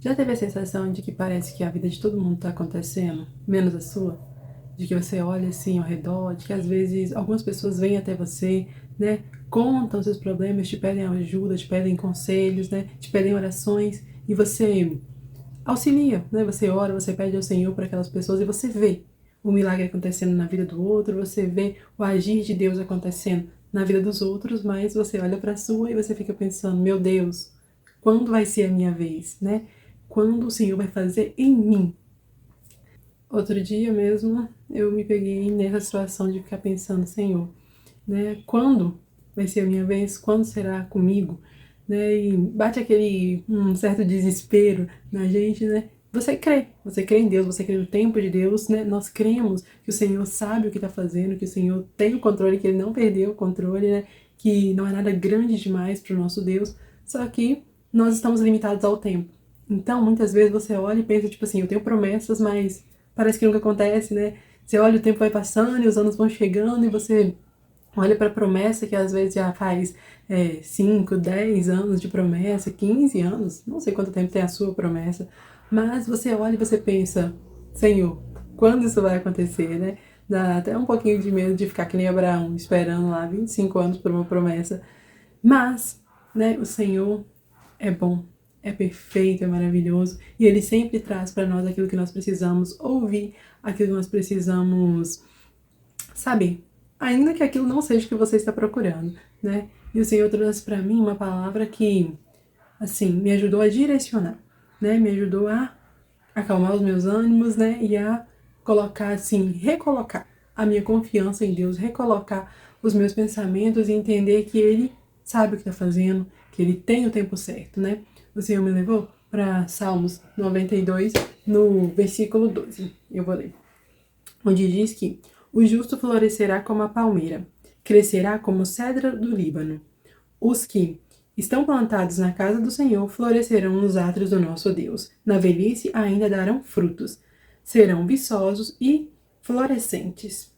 Já teve a sensação de que parece que a vida de todo mundo está acontecendo, menos a sua? De que você olha assim ao redor, de que às vezes algumas pessoas vêm até você, né? Contam seus problemas, te pedem ajuda, te pedem conselhos, né? Te pedem orações e você auxilia, né? Você ora, você pede ao Senhor para aquelas pessoas e você vê o milagre acontecendo na vida do outro, você vê o agir de Deus acontecendo na vida dos outros, mas você olha para a sua e você fica pensando, meu Deus, quando vai ser a minha vez, né? Quando o Senhor vai fazer em mim? Outro dia mesmo eu me peguei nessa situação de ficar pensando, Senhor, né? Quando vai ser a minha vez? Quando será comigo? Né? E bate aquele certo desespero na gente, né? Você crê em Deus, você crê no tempo de Deus, né? Nós cremos que o Senhor sabe o que está fazendo, que o Senhor tem o controle, que Ele não perdeu o controle, né? Que não é nada grande demais para o nosso Deus, só que nós estamos limitados ao tempo. Então, muitas vezes você olha e pensa, tipo assim, eu tenho promessas, mas parece que nunca acontece, né? Você olha, o tempo vai passando e os anos vão chegando e você olha para a promessa que às vezes já faz 5, 10 anos de promessa, 15 anos, não sei quanto tempo tem a sua promessa, mas você olha e você pensa, Senhor, quando isso vai acontecer, né? Dá até um pouquinho de medo de ficar que nem Abraão, esperando lá 25 anos por uma promessa, mas, né, o Senhor é bom, é perfeito, é maravilhoso e Ele sempre traz para nós aquilo que nós precisamos ouvir, aquilo que nós precisamos saber, ainda que aquilo não seja o que você está procurando, né? E o Senhor trouxe para mim uma palavra que, assim, me ajudou a direcionar, né? Me ajudou a acalmar os meus ânimos, né? E a colocar, assim, recolocar a minha confiança em Deus, recolocar os meus pensamentos e entender que Ele sabe o que está fazendo, que Ele tem o tempo certo, né? O Senhor me levou para Salmos 92, no versículo 12. Eu vou ler. Onde diz que o justo florescerá como a palmeira, crescerá como o cedro do Líbano. Os que estão plantados na casa do Senhor florescerão nos átrios do nosso Deus. Na velhice ainda darão frutos. Serão viçosos e florescentes.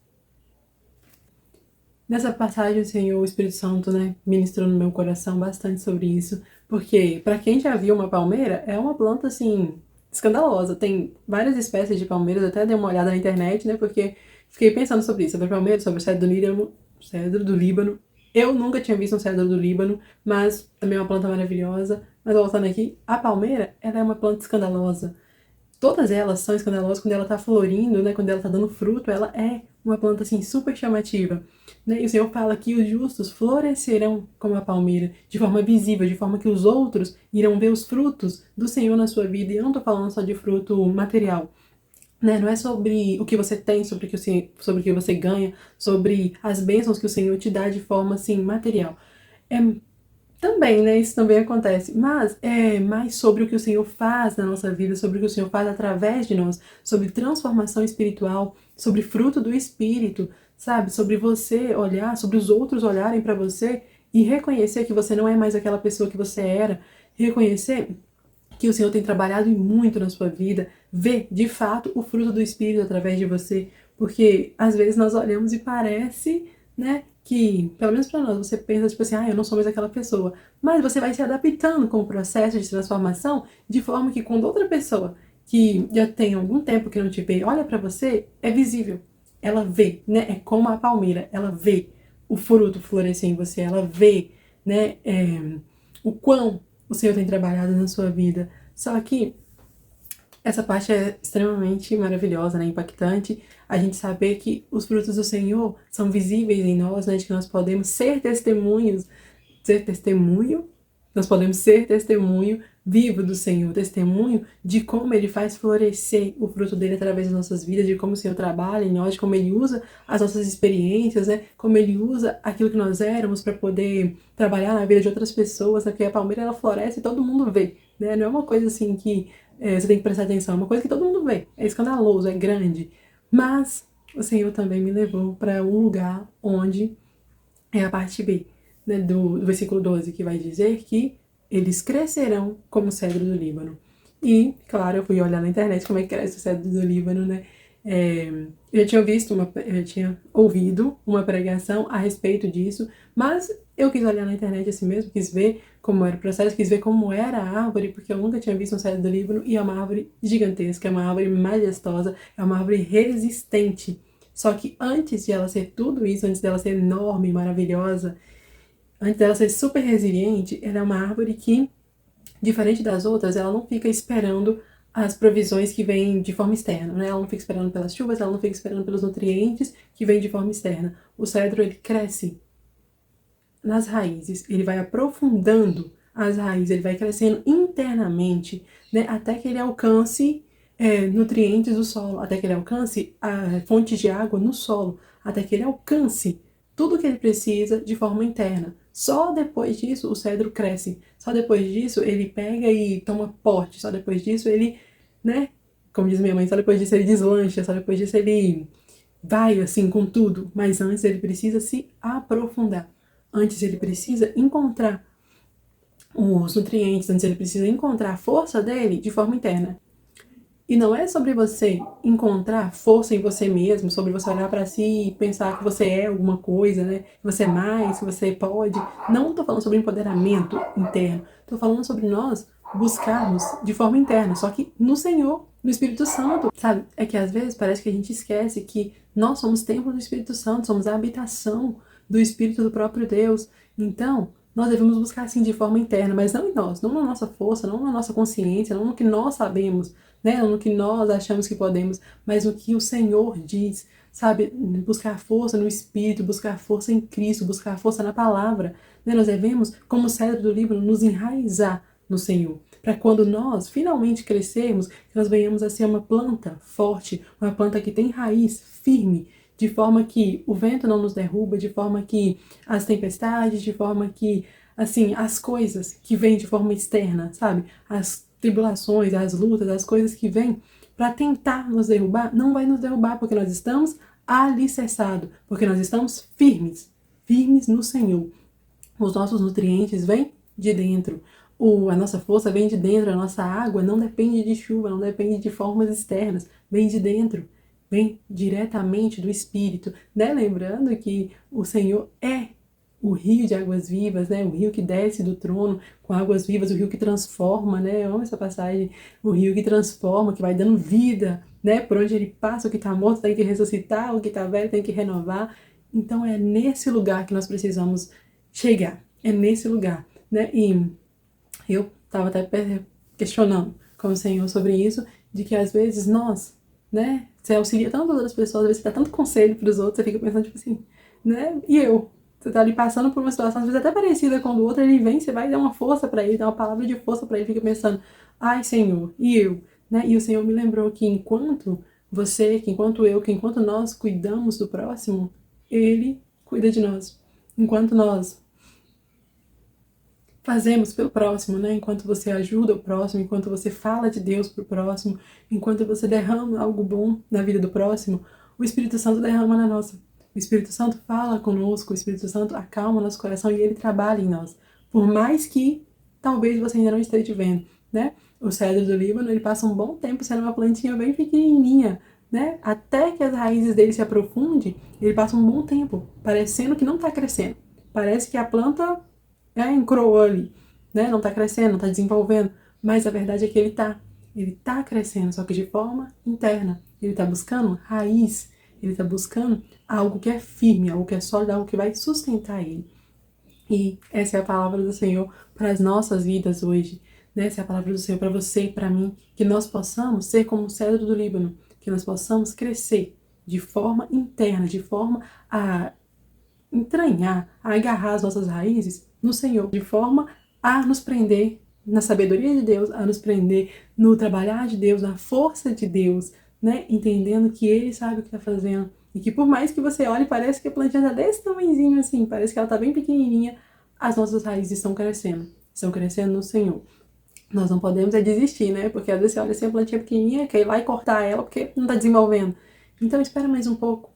Nessa passagem, o Senhor, o Espírito Santo, né, ministrou no meu coração bastante sobre isso, porque para quem já viu uma palmeira, é uma planta assim escandalosa. Tem várias espécies de palmeiras, até dei uma olhada na internet, né, porque fiquei pensando sobre isso, sobre a palmeira, sobre o cedro do Líbano. Eu nunca tinha visto um cedro do Líbano, mas também é uma planta maravilhosa. Mas voltando aqui, a palmeira, ela é uma planta escandalosa. Todas elas são escandalosas quando ela tá florindo, né? Quando ela tá dando fruto, ela é uma planta assim super chamativa, né? E o Senhor fala que os justos florescerão como a palmeira, de forma visível, de forma que os outros irão ver os frutos do Senhor na sua vida. E eu não tô falando só de fruto material, né? Não é sobre o que você tem, sobre o que você ganha, sobre as bênçãos que o Senhor te dá de forma assim material. É também, né? Isso também acontece. Mas é mais sobre o que o Senhor faz na nossa vida, sobre o que o Senhor faz através de nós, sobre transformação espiritual, sobre fruto do Espírito, sabe? Sobre você olhar, sobre os outros olharem para você e reconhecer que você não é mais aquela pessoa que você era, reconhecer que o Senhor tem trabalhado muito na sua vida, ver de fato o fruto do Espírito através de você, porque às vezes nós olhamos e parece, né, que, pelo menos para nós, você pensa tipo assim, eu não sou mais aquela pessoa, mas você vai se adaptando com o processo de transformação, de forma que quando outra pessoa que já tem algum tempo que não te vê, olha para você, é visível, ela vê, né, é como a palmeira, ela vê o fruto florescer em você, ela vê, né, o quão o Senhor tem trabalhado na sua vida. Só que essa parte é extremamente maravilhosa, né? Impactante. A gente saber que os frutos do Senhor são visíveis em nós, né? De que nós podemos ser testemunhos, ser testemunho, nós podemos ser testemunho vivo do Senhor, testemunho de como Ele faz florescer o fruto dele através das nossas vidas, de como o Senhor trabalha em nós, de como Ele usa as nossas experiências, né? Como Ele usa aquilo que nós éramos para poder trabalhar na vida de outras pessoas, né? Porque a palmeira, ela floresce e todo mundo vê, né? Não é uma coisa assim que você tem que prestar atenção, é uma coisa que todo mundo vê, é escandaloso, é grande, mas o Senhor também me levou para um lugar onde é a parte B, né, do versículo 12, que vai dizer que eles crescerão como o cedro do Líbano. E, claro, eu fui olhar na internet como é que cresce o cedro do Líbano, né? Eu já tinha ouvido uma pregação a respeito disso, mas Eu quis olhar na internet assim mesmo, quis ver como era o processo, quis ver como era a árvore, porque eu nunca tinha visto um cedro do Líbano, e é uma árvore gigantesca, é uma árvore majestosa, é uma árvore resistente. Só que antes de ela ser tudo isso, antes dela ser enorme, maravilhosa, antes dela ser super resiliente, ela é uma árvore que, diferente das outras, ela não fica esperando as provisões que vêm de forma externa, né? Ela não fica esperando pelas chuvas, ela não fica esperando pelos nutrientes que vêm de forma externa. O cedro, ele cresce nas raízes, ele vai aprofundando as raízes, ele vai crescendo internamente, né? Até que ele alcance nutrientes do solo, até que ele alcance fontes de água no solo, até que ele alcance tudo que ele precisa de forma interna. Só depois disso o cedro cresce, só depois disso ele pega e toma porte, só depois disso ele, né? Como diz minha mãe, só depois disso ele deslancha, só depois disso ele vai assim com tudo, mas antes ele precisa se aprofundar. Antes ele precisa encontrar os nutrientes, antes ele precisa encontrar a força dele de forma interna. E não é sobre você encontrar força em você mesmo, sobre você olhar para si e pensar que você é alguma coisa, né? Que você é mais, que você pode. Não estou falando sobre empoderamento interno. Estou falando sobre nós buscarmos de forma interna, só que no Senhor, no Espírito Santo, sabe? É que às vezes parece que a gente esquece que nós somos templo do Espírito Santo, somos a habitação do Espírito do próprio Deus. Então, nós devemos buscar assim de forma interna, mas não em nós, não na nossa força, não na nossa consciência, não no que nós sabemos, né? No que nós achamos que podemos, mas no que o Senhor diz, sabe? Buscar força no Espírito, buscar força em Cristo, buscar força na palavra, né? Nós devemos, como o cedro do Líbano, nos enraizar no Senhor, para quando nós finalmente crescermos, nós venhamos a ser uma planta forte, uma planta que tem raiz firme, de forma que o vento não nos derruba, de forma que as tempestades, de forma que, assim, as coisas que vêm de forma externa, sabe? As tribulações, as lutas, as coisas que vêm para tentar nos derrubar, não vai nos derrubar, porque nós estamos alicerçados, porque nós estamos firmes, firmes no Senhor. Os nossos nutrientes vêm de dentro. A nossa força vem de dentro, a nossa água não depende de chuva, não depende de formas externas, vem de dentro, vem diretamente do Espírito, né? Lembrando que o Senhor é o rio de águas vivas, né? O rio que desce do trono com águas vivas, o rio que transforma, né? Eu amo essa passagem, o rio que transforma, que vai dando vida, né? Por onde ele passa, o que está morto tem que ressuscitar, o que está velho tem que renovar. Então é nesse lugar que nós precisamos chegar, é nesse lugar, né? E eu estava até questionando com o Senhor sobre isso, de que às vezes nós, né, você auxilia tantas outras pessoas, às vezes você dá tanto conselho para os outros, você fica pensando, tipo assim, né, e eu? Você tá ali passando por uma situação, às vezes até parecida com a do outro, ele vem, você vai dar uma força para ele, dar uma palavra de força para ele, fica pensando, ai Senhor, e eu? Né? E o Senhor me lembrou que enquanto você, que enquanto eu, que enquanto nós cuidamos do próximo, Ele cuida de nós. Enquanto nós fazemos pelo próximo, né? Enquanto você ajuda o próximo, enquanto você fala de Deus pro próximo, enquanto você derrama algo bom na vida do próximo, o Espírito Santo derrama na nossa. O Espírito Santo fala conosco, o Espírito Santo acalma nosso coração e ele trabalha em nós. Por mais que talvez você ainda não esteja vendo, né? O cedro do Líbano, ele passa um bom tempo sendo uma plantinha bem pequenininha, né? Até que as raízes dele se aprofundem, ele passa um bom tempo, parecendo que não está crescendo. Parece que a planta encroou ali, né? Não tá crescendo, não tá desenvolvendo, mas a verdade é que ele tá crescendo, só que de forma interna. Ele tá buscando raiz, ele tá buscando algo que é firme, algo que é sólido, algo que vai sustentar ele. E essa é a palavra do Senhor para as nossas vidas hoje, né? Essa é a palavra do Senhor para você e para mim, que nós possamos ser como o cedro do Líbano, que nós possamos crescer de forma interna, de forma a entranhar, a agarrar as nossas raízes no Senhor, de forma a nos prender na sabedoria de Deus, a nos prender no trabalhar de Deus, na força de Deus, né? Entendendo que Ele sabe o que está fazendo. E que por mais que você olhe, parece que a plantinha está desse tamanhozinho assim, parece que ela está bem pequenininha, as nossas raízes estão crescendo no Senhor. Nós não podemos desistir, né? Porque às vezes você olha assim a plantinha pequenininha, quer ir lá e cortar ela porque não está desenvolvendo. Então espera mais um pouco,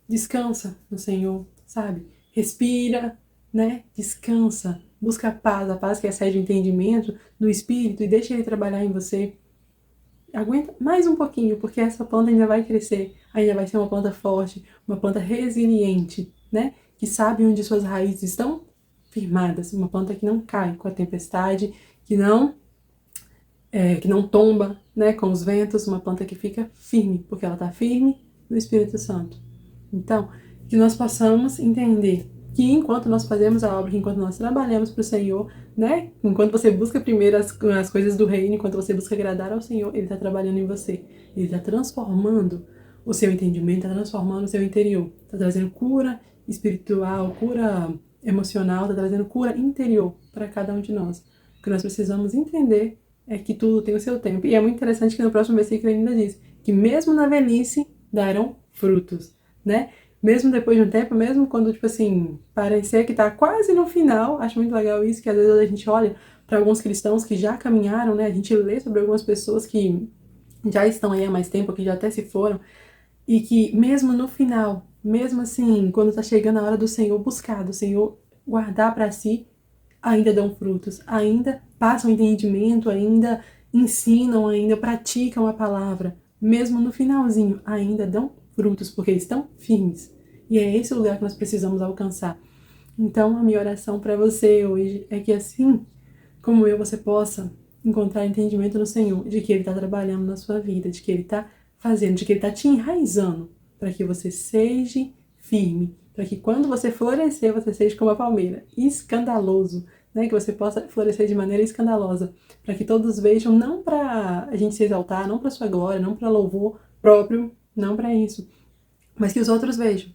descansa no Senhor, sabe? Respira, né? Descansa, busca a paz que excede o entendimento do Espírito e deixa Ele trabalhar em você. Aguenta mais um pouquinho, porque essa planta ainda vai crescer, ainda vai ser uma planta forte, uma planta resiliente, né? Que sabe onde suas raízes estão firmadas, uma planta que não cai com a tempestade, que não tomba, né, com os ventos, uma planta que fica firme, porque ela está firme no Espírito Santo. Então, que nós possamos entender que enquanto nós fazemos a obra, que enquanto nós trabalhamos para o Senhor, né, enquanto você busca primeiro as coisas do reino, enquanto você busca agradar ao Senhor, Ele está trabalhando em você. Ele está transformando o seu entendimento, está transformando o seu interior, está trazendo cura espiritual, cura emocional, está trazendo cura interior para cada um de nós. O que nós precisamos entender é que tudo tem o seu tempo. E é muito interessante que no próximo versículo ele ainda diz que mesmo na velhice darão frutos, né? Mesmo depois de um tempo, mesmo quando, tipo assim, parecer que tá quase no final, acho muito legal isso, que às vezes a gente olha para alguns cristãos que já caminharam, né? A gente lê sobre algumas pessoas que já estão aí há mais tempo, que já até se foram, e que mesmo no final, mesmo assim, quando tá chegando a hora do Senhor buscar, do Senhor guardar para si, ainda dão frutos, ainda passam entendimento, ainda ensinam, ainda praticam a palavra. Mesmo no finalzinho, ainda dão frutos, porque estão firmes. E é esse o lugar que nós precisamos alcançar. Então, a minha oração para você hoje é que assim como eu, você possa encontrar entendimento no Senhor, de que Ele está trabalhando na sua vida, de que Ele está fazendo, de que Ele está te enraizando, para que você seja firme, para que quando você florescer, você seja como a palmeira, escandaloso, né? Que você possa florescer de maneira escandalosa, para que todos vejam, não para a gente se exaltar, não para sua glória, não para louvor próprio, não para isso, mas que os outros vejam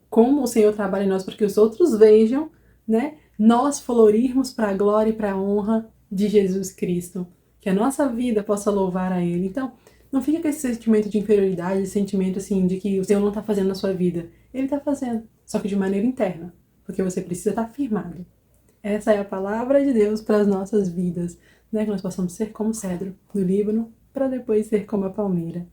como o Senhor trabalha em nós, para que os outros vejam, né? Nós florirmos para a glória e para a honra de Jesus Cristo, que a nossa vida possa louvar a Ele. Então, não fica com esse sentimento de inferioridade, esse sentimento assim de que o Senhor não está fazendo na sua vida. Ele está fazendo, só que de maneira interna, porque você precisa estar firmado. Essa é a palavra de Deus para as nossas vidas, né? Que nós possamos ser como o cedro do Líbano, para depois ser como a palmeira.